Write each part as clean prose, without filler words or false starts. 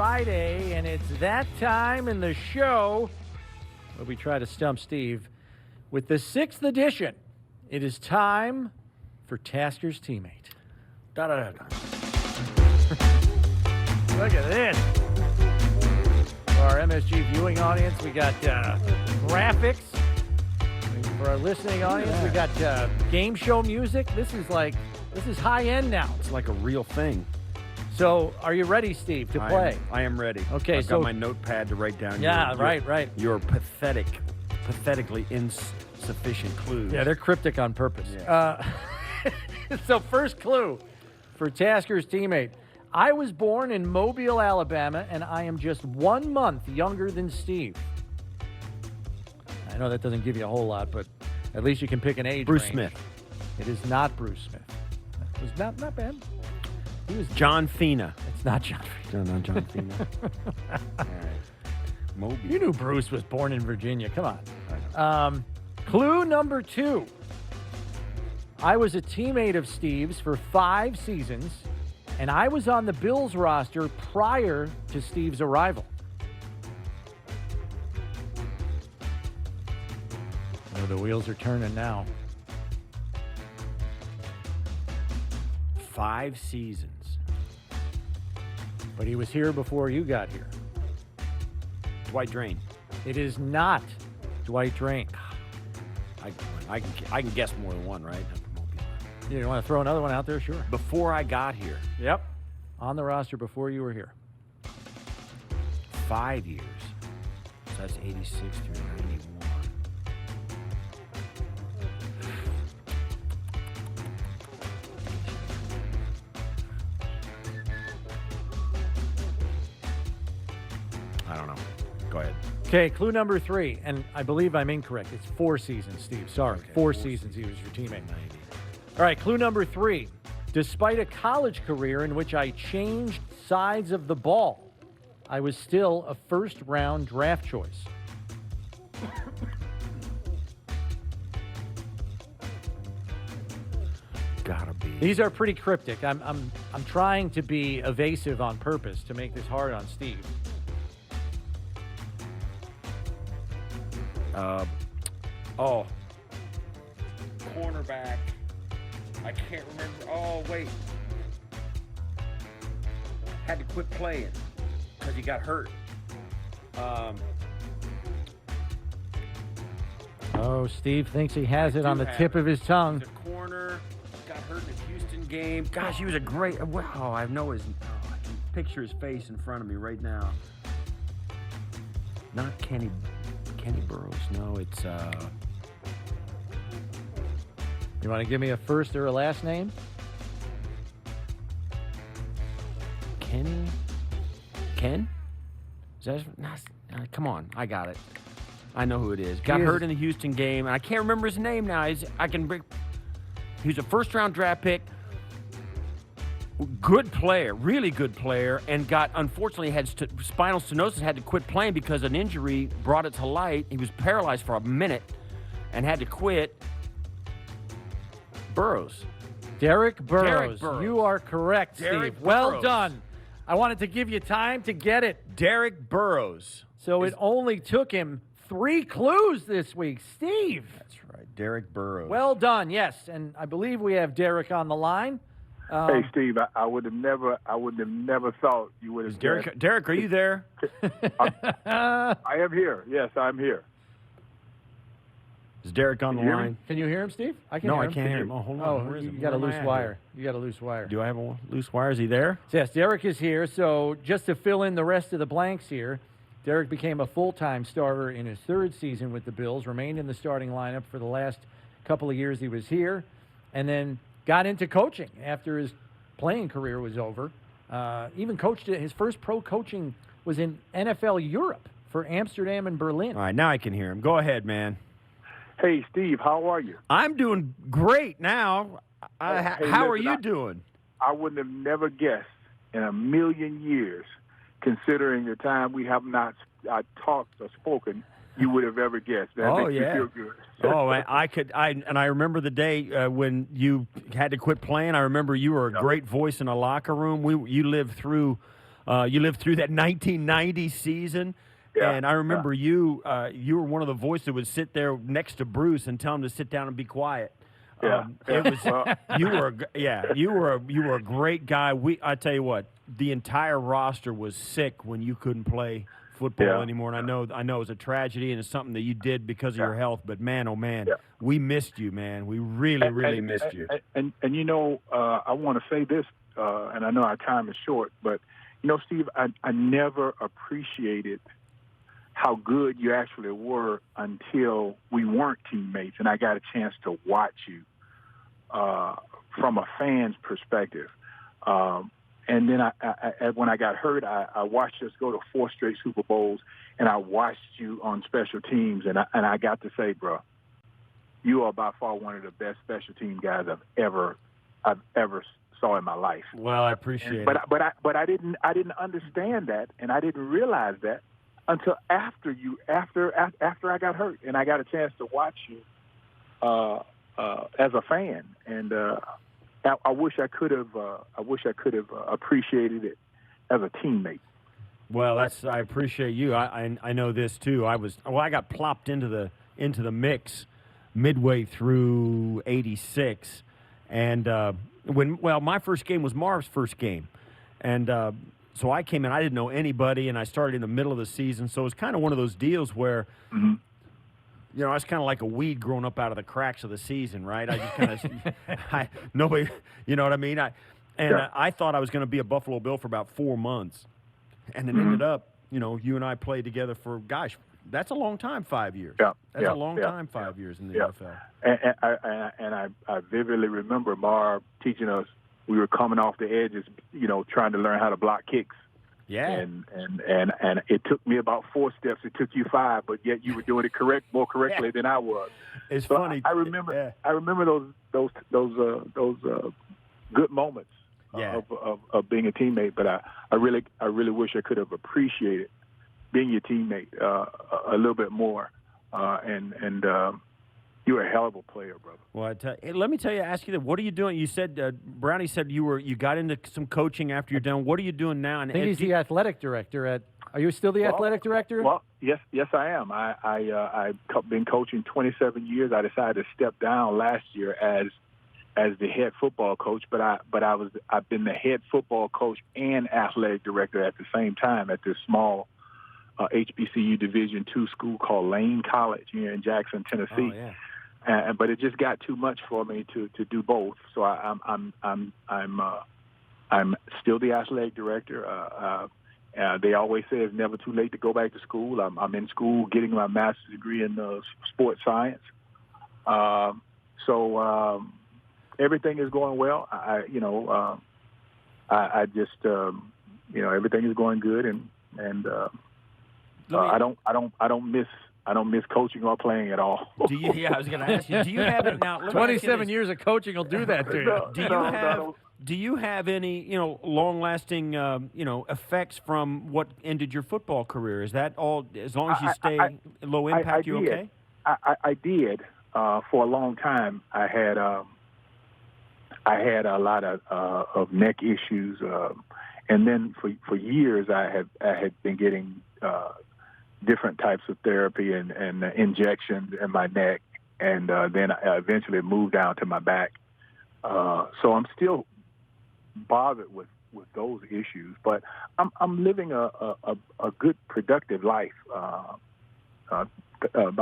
Friday, and it's that time in the show where we try to stump Steve with the 6th edition. It is time for Tasker's Teammate. Da-da-da-da. Look at this. For our MSG viewing audience, we got graphics. For our listening audience, we got game show music. This is high end now. It's like a real thing. So, are you ready, Steve, to play? I am ready. Okay, I've got my notepad to write down. Right. Your pathetically insufficient clues. Yeah, they're cryptic on purpose. Yeah. So, first clue for Tasker's Teammate. I was born in Mobile, Alabama, and I am just 1 month younger than Steve. I know that doesn't give you a whole lot, but at least you can pick an age Bruce range. Smith. It is not Bruce Smith. It was not bad. He was John Fina. It's not John Fina. No, John Fina. All right. Mobile. You knew Bruce was born in Virginia. Come on. Clue number 2. I was a teammate of Steve's for 5 seasons, and I was on the Bills roster prior to Steve's arrival. Oh, the wheels are turning now. 5 seasons. But he was here before you got here. Dwight Drain. It is not Dwight Drain. I can guess more than one, right? You want to throw another one out there? Sure. Before I got here. Yep. On the roster before you were here. 5 years. So that's 86 through 91. I don't know. Go ahead. Okay, clue number 3, and I believe I'm incorrect. It's 4 seasons, Steve. Sorry, Okay, 4 4 seasons he was your teammate. 90. All right, clue number 3. Despite a college career in which I changed sides of the ball, I was still a first-round draft choice. Gotta be. These are pretty cryptic. I'm trying to be evasive on purpose to make this hard on Steve. Cornerback. I can't remember. Oh, wait. Had to quit playing because he got hurt. Oh, Steve thinks he has it on the do tip have of his tongue. He's a corner. Got hurt in the Houston game. Gosh, he was a great. Wow, I know his. I can picture his face in front of me right now. Not Kenny Burrows. No, it's. You want to give me a first or a last name? Ken? Is that? Come on, I got it. I know who it is. Got hurt in the Houston game, and I can't remember his name now. He was a first-round draft pick. Good player, really good player, and unfortunately had spinal stenosis, had to quit playing because an injury brought it to light. He was paralyzed for a minute and had to quit. Burrows. Derek Burrows. You are correct, Derek Steve. Well Burrows. done. I wanted to give you time to get it. Derek Burrows. So it only took him 3 clues this week. Steve. That's right, Derek Burrows. Well done, yes. And I believe we have Derek on the line. Hey, Steve, I would have never thought you would have. Derek, are you there? I am here. Yes, I'm here. Is Derek on the hear me? line? Can you hear him, Steve? I can No, hear I him. can't hear him. Oh, hold on. Oh, Where is you it? got a Where am I loose at wire. You got a loose wire. Do I have a loose wire? Is he there? Yes, Derek is here. So just to fill in the rest of the blanks here, Derek became a full-time starter in his 3rd season with the Bills, remained in the starting lineup for the last couple of years he was here, and then got into coaching after his playing career was over. Even coached his first pro coaching was in NFL Europe for Amsterdam and Berlin. All right, now I can hear him. Go ahead, man. Hey, Steve, how are you? I'm doing great now. Hey, how are listen, you doing? I wouldn't have never guessed in a million years, considering the time we have not talked or spoken, you would have ever guessed. That makes me feel good. Oh, I remember the day when you had to quit playing. I remember you were a great voice in a locker room. You lived through You lived through that 1990 season. Yeah, And I remember you were one of the voices that would sit there next to Bruce and tell him to sit down and be quiet. Yeah. It was you were a great guy. I tell you what, the entire roster was sick when you couldn't play football anymore. And I know it was a tragedy and it's something that you did because of your health. But man, oh man, we missed you, man. We really missed you. And you know, I want to say this, and I know our time is short, but you know, Steve, I never appreciated how good you actually were until we weren't teammates, and I got a chance to watch you from a fan's perspective. And then when I got hurt, I watched us go to 4 straight Super Bowls, and I watched you on special teams, and I got to say, bro, you are by far one of the best special team guys I've ever saw in my life. Well, I appreciate it. But I didn't understand that, and I didn't realize that until after I got hurt, and I got a chance to watch you as a fan, and I wish I could have appreciated it as a teammate. Well, I appreciate you. I know this too. I got plopped into the mix midway through '86, and my first game was Marv's first game, and so I came in. I didn't know anybody, and I started in the middle of the season. So it was kind of one of those deals where, you know, I was kind of like a weed growing up out of the cracks of the season, right? I just kind of nobody, you know what I mean? I thought I was going to be a Buffalo Bill for about 4 months, and it ended up, you know, you and I played together for, gosh, that's a long time, 5 years. Yeah, that's a long time, 5 years in the NFL. And I vividly remember Marv teaching us. We were coming off the edges, you know, trying to learn how to block kicks. Yeah. And it took me about 4 steps. It took you 5, but yet you were doing it more correctly than I was. It's so funny. I remember those good moments of being a teammate. But I really wish I could have appreciated being your teammate a little bit more. You're a hell of a player, brother. Well, let me ask you that. What are you doing? You said Brownie said you got into some coaching after you're done. What are you doing now? And I think he's the athletic director at. Are you still the athletic director? Well, yes, I am. I've been coaching 27 years. I decided to step down last year as the head football coach, but I've been the head football coach and athletic director at the same time at this small HBCU Division II school called Lane College here in Jackson, Tennessee. Oh, yeah. But it just got too much for me to do both. So I'm still the athletic director. They always say it's never too late to go back to school. I'm in school getting my master's degree in sports science. So everything is going well. Everything is going good, and I don't miss coaching or playing at all. I was going to ask you. Do you have it now? 27 years of coaching will do that to you. Do you have any, long-lasting, effects from what ended your football career? Is that all? As long as you stay low impact, you okay? I did for a long time. I had a lot of neck issues, and then for years I had been getting different types of therapy and injections in my neck, and then I eventually moved down to my back. So I'm still bothered with those issues, but I'm living a good, productive life by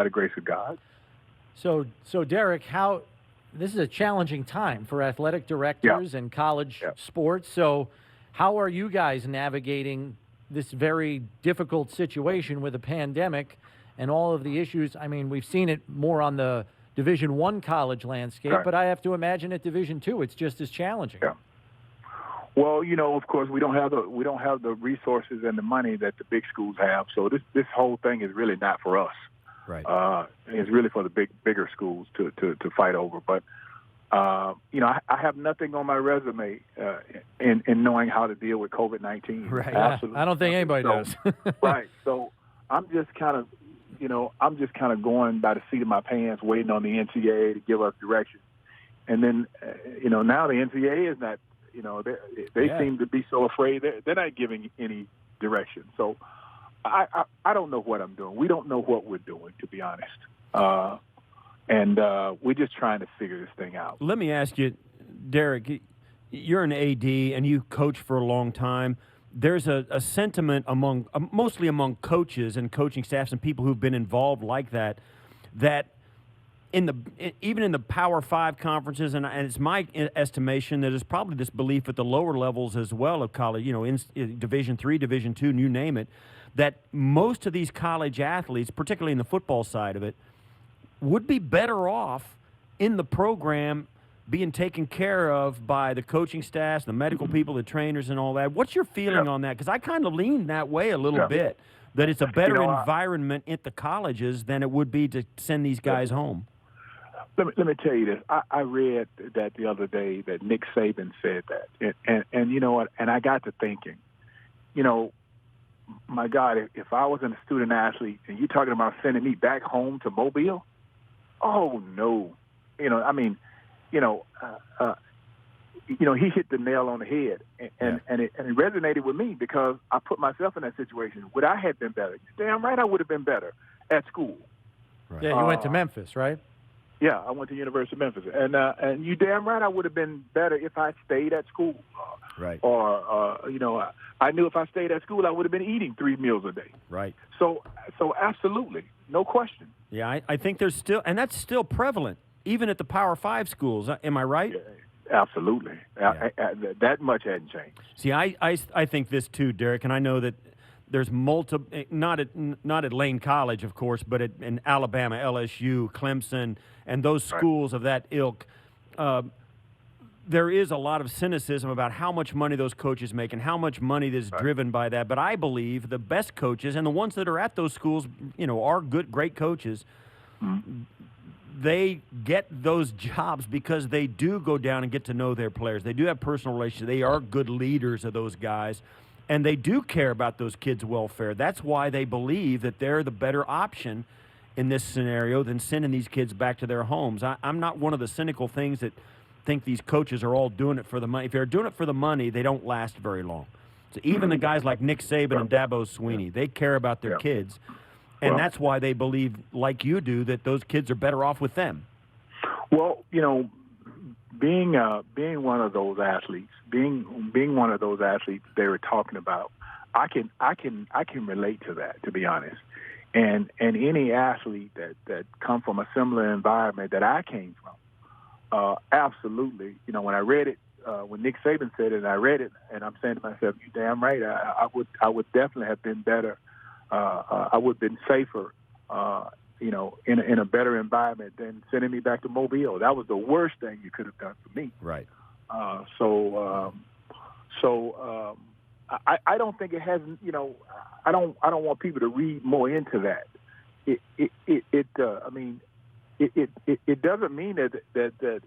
the grace of God. So Derek, this is a challenging time for athletic directors and college sports. So how are you guys navigating this very difficult situation with a pandemic and all of the issues? I mean, we've seen it more on the Division I college landscape, but I have to imagine at Division II it's just as challenging. Yeah. Well, of course, we don't have the resources and the money that the big schools have. So this whole thing is really not for us. Right. It's really for the bigger schools to fight over. But I have nothing on my resume in knowing how to deal with COVID-19. Right. Absolutely. I don't think anybody does. Right. So I'm just kind of going by the seat of my pants, waiting on the NCAA to give us direction. And then, now the NCAA is not, You know, they seem to be so afraid they're not giving any direction. So I don't know what I'm doing. We don't know what we're doing, to be honest. And we're just trying to figure this thing out. Let me ask you, Derek, you're an AD and you coach for a long time. There's a sentiment mostly among coaches and coaching staffs and people who've been involved like that even in the Power 5 conferences, and it's my estimation that there's probably this belief at the lower levels as well of college, you know, in Division III, Division II, and you name it, that most of these college athletes, particularly in the football side of it, would be better off in the program being taken care of by the coaching staffs, the medical people, the trainers, and all that. What's your feeling on that? Because I kind of lean that way a little bit, that it's a better environment at the colleges than it would be to send these guys home. Let me tell you this. I read that the other day that Nick Saban said that. And you know what? And I got to thinking, you know, my God, if I was a student athlete and you're talking about sending me back home to Mobile, oh, no. You know, I mean, he hit the nail on the head, and it resonated with me because I put myself in that situation. Would I have been better? Damn right I would have been better at school. Right. Yeah, you went to Memphis, right? Yeah, I went to University of Memphis, and you damn right I would have been better if I stayed at school. Right. Or I knew if I stayed at school I would have been eating 3 meals a day. Right. So absolutely, no question. Yeah, I think there's still, and that's still prevalent, even at the Power 5 schools. Am I right? Yeah, absolutely. Yeah. That much hadn't changed. See, I think this too, Derek, and I know that there's multiple, not at Lane College, of course, but in Alabama, LSU, Clemson, and those schools of that ilk. There is a lot of cynicism about how much money those coaches make and how much money is driven by that. But I believe the best coaches and the ones that are at those schools, you know, are great coaches. Mm-hmm. They get those jobs because they do go down and get to know their players. They do have personal relationships. They are good leaders of those guys. And they do care about those kids' welfare. That's why they believe that they're the better option in this scenario than sending these kids back to their homes. I'm not one of the cynical things that think these coaches are all doing it for the money. If they're doing it for the money, they don't last very long. So even the guys like Nick Saban and Dabo Swinney, they care about their kids. And that's why they believe, like you do, that those kids are better off with them. Well, you know, being one of those athletes, being one of those athletes they were talking about, I can relate to that, to be honest. And any athlete that come from a similar environment that I came from, absolutely. You know, when I read it, when Nick Saban said it, and I read it, and I'm saying to myself, "You damn right, I would definitely have been better. I would have been safer." You know, in a better environment than sending me back to Mobile. That was the worst thing you could have done for me. Right. So I don't think it has. You know, I don't want people to read more into that. I mean, it doesn't mean that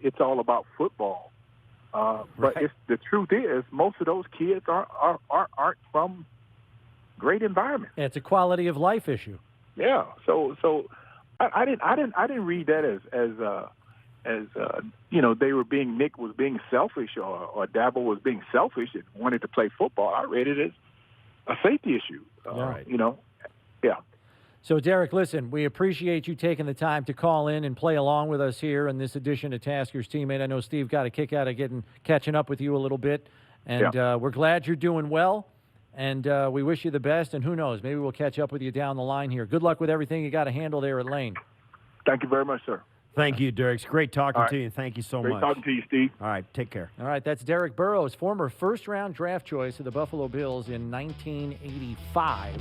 it's all about football. But the truth is, most of those kids aren't from great environments. Yeah, it's a quality of life issue. Yeah. So I didn't read that as you know, Nick was being selfish or Dabo was being selfish and wanted to play football. I read it as a safety issue. You know. Yeah. So, Derek, listen, we appreciate you taking the time to call in and play along with us here in this edition of Tasker's Teammate. I know Steve got a kick out of catching up with you a little bit, and we're glad you're doing well, and we wish you the best, and who knows, maybe we'll catch up with you down the line here. Good luck with everything you got to handle there at Lane. Thank you very much, sir. Thank you, Derek. It's great talking to you. Thank you so much. Great talking to you, Steve. All right, take care. All right, that's Derek Burrows, former first-round draft choice of the Buffalo Bills in 1985.